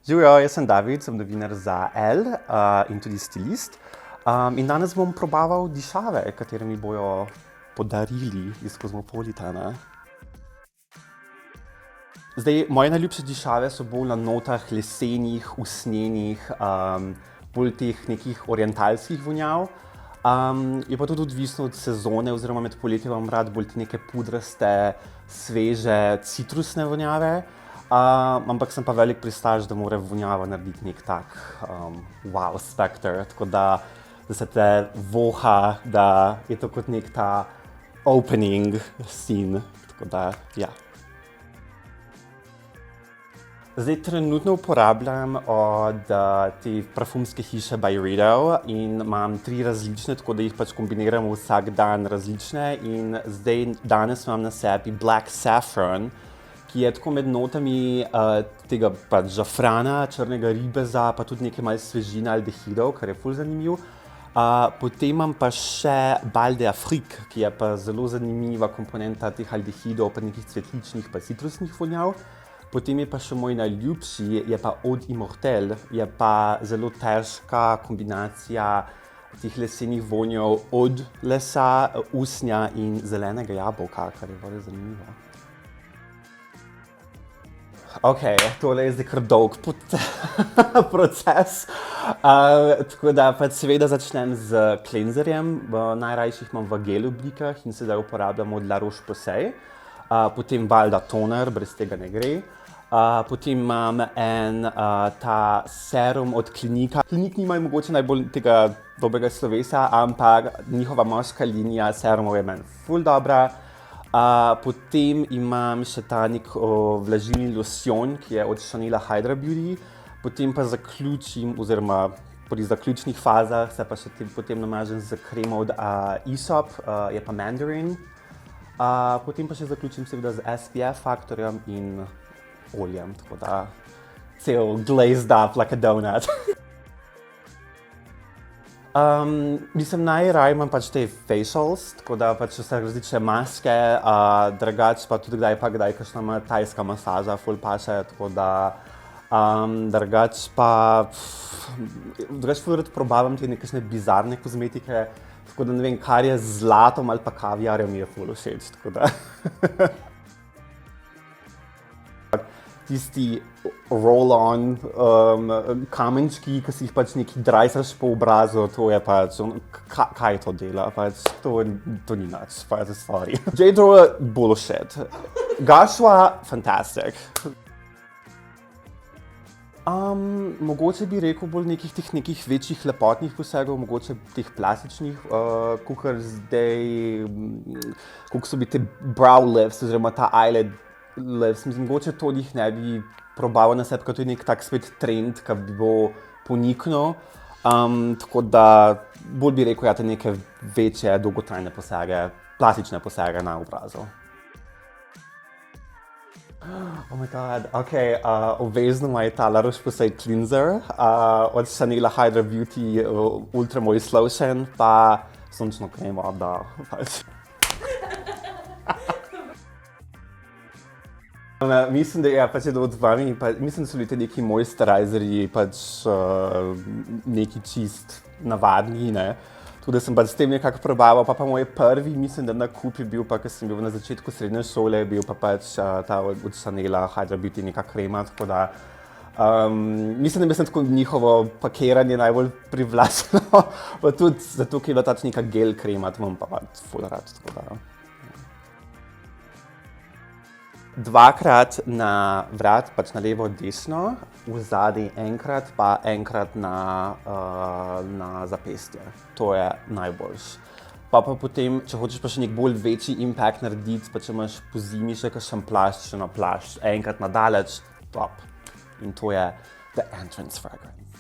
Živijo, jaz sem David, sem novinar za Elle in tudi stilist. In danes bom probaval dišave, katere mi bojo podarili iz Cosmopolitana. Zdaj, moje najljubše dišave so bolj na notah lesenih, usnjenih, bolj teh nekih orientalskih vonjav. Je pa tudi odvisno od sezone, oziroma med poletjem imam rad bolj te neke pudraste, sveže, citrusne vonjave. Ampak sem pa velik pristaš, da mora vonjava narediti nek tak wow spekter, tako da se te voha, da je to kot nek ta opening scene, tako da ja. Zdaj trenutno uporabljam od te parfumske hiše Byredo in imam 3 različne, tako da jih pač kombiniram vsak dan različne. In zdaj danes imam na sebi Black Saffron, ki je tako med notami tega pač žafrana, črnega ribeza, pa tudi nekaj malo svežine aldehidov, kar je ful zanimiv. Potem imam pa še Bal d'Afrique, ki je pa zelo zanimiva komponenta teh aldehidov, pa nekih cvetličnih pa citrusnih vonjav. Potem je pa še moj najljubši, je pa Eau d'Immortelle, je pa zelo težka kombinacija teh lesenih vonjev od lesa, usnja in zelenega jabolka, kar je bolj zanimivo. Ok, tole je zdaj kar dolg proces, tako da pač seveda začnem z cleanserjem, najrajših imam v gel oblikah in sedaj uporabljam od La Roche-Posay, potem valjda toner, brez tega ne gre, potem imam ta serum od Cliniquea. Clinique nimajo mogoče najbolj tega dobrega slovesa, ampak njihova moška linija serumov je meni ful dobra. Potem imam še ta nek vlažilni losjon, ki je od Chanela Hydra Beauty. Potem pa zaključim, oziroma pri zaključnih fazah se pa še potem namažem z kremo od Aesop, je pa Mandarin. Potem pa še zaključim seveda z SPF faktorjem in oljem, tako da cel glazed up like a donut. Mislim, najraje imam pač te facials, tako da pač vse različne maske, drugače pa tudi kdaj kakšna tajska masaža ful paše, tako da drugače ful rad probavam te nekakšne bizarne kozmetike, tako da ne vem, kar je z zlatom ali pa kaviarjem mi je ful všeč, tako da. Tisti roll-on kamenčki, ki si jih pač neki drajsaš po obrazu, to je pač, kaj to dela, pač to ni nič, pač sorry. J.Dro bullshit. Gashua fantastic. Mogoče bi rekel bolj nekih večjih lepotnih posegov, mogoče teh plastičnih, kakor zdaj, kako so bi te brow lifts, oziroma ta eyelid lifts, mislim, mogoče to njih ne bi probaval na sebi, ker to je nek tak spet trend, ki bi bo poniknil, tako da bolj bi rekel, te neke večje, dolgotrajne posege, plastične posege na obrazu. Oh my god, ok, obvezno ima je ta La Roche-Posay cleanser od Chanela Hydra Beauty Ultra Moist Lotion, pa sončno kremo, da pač. Mislim, da je pač od vami, mislim, da so bili te neki moisturizerji pač neki čist navadni, ne. Tako da sem pač s tem nekako probaval, pa moj prvi, mislim, da nakup je bil pa, ko sem bil na začetku srednje šole, bil pa pač ta od Chanela Hydra Beauty neka krema, tako da mislim, da bi se tako njihovo pakiranje najbolj privlačilo, pa tudi zato, ker je bila tač neka gel krema, to imam pa pač ful rad, tako da. Dvakrat na vrat, pač na levo, desno, vzadaj enkrat, pa enkrat na zapestje. To je najboljš. Pa potem, če hočeš pa še nek bolj večji impact narediti, pa če imaš pozimi še kakšen plašč, še na plašč, enkrat na daleč, top. In to je The Entrance Fragrance.